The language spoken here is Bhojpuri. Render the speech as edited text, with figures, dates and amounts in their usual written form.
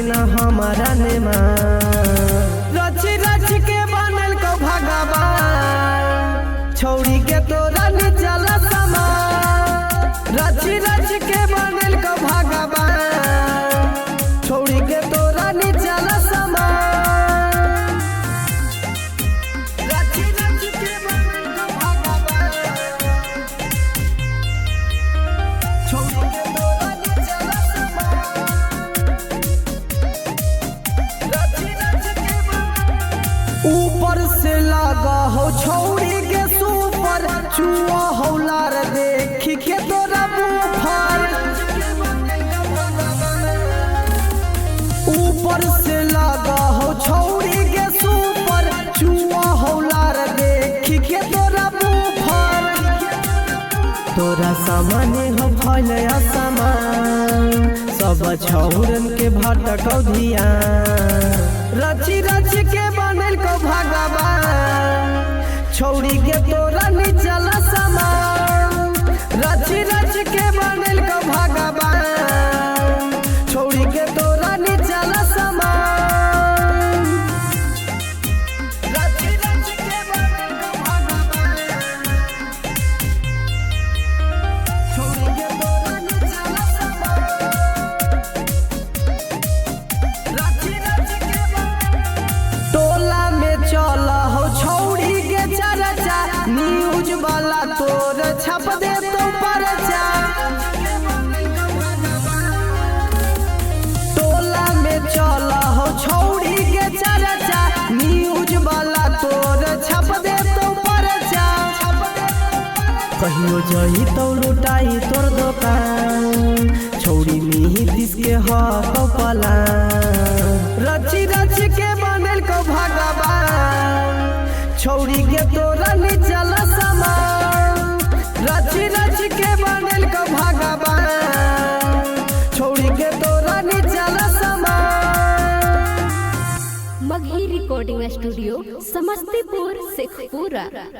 दिन हमारा नेमा रच रच के बनल को भगवान छौड़ी के तोरा निचल समा रच रच के बनल को भगवान छौड़ी के तोरा निचल समा रच रच के बनल को भगवान छौड़ी के तोरा निचल समा रच रच के ऊपर से लगा हो छौड़ी के सुपर चुआ हौलार देखी के तोरा बुफार ऊपर से लगा हो छौड़ी के सुपर चुआ हौलार देखी के तोरा बुफार तोरा सामने हो फैल असमान सब छौरन के भटकौ धियान रची रच के बनल को भगवान छौड़ी के तोरा निचल समान रच रच के बनल को भगवान छौड़ी के तोरा निचल समान रच रच के बनल को भगवान छौड़ी के तोरा निचल समान रच रच के टोला में चल हो छौड़ी के चर्चा न्यूज वाला तोर छप दे तो परचा टोला में चल हो छौड़ी के चर्चा न्यूज वाला तोर छप दे तो परचा कहियो जही तो लुटाई तोर दुकान छौड़ी नीतीश के हक पला रची रच के बनल को भगवान छौड़ी के तोरा निचल समान रच रच के बनल को भगवान छौड़ी के तोरा निचल समान मगही रिकॉर्डिंग स्टूडियो समस्तीपुर शेखपुरा।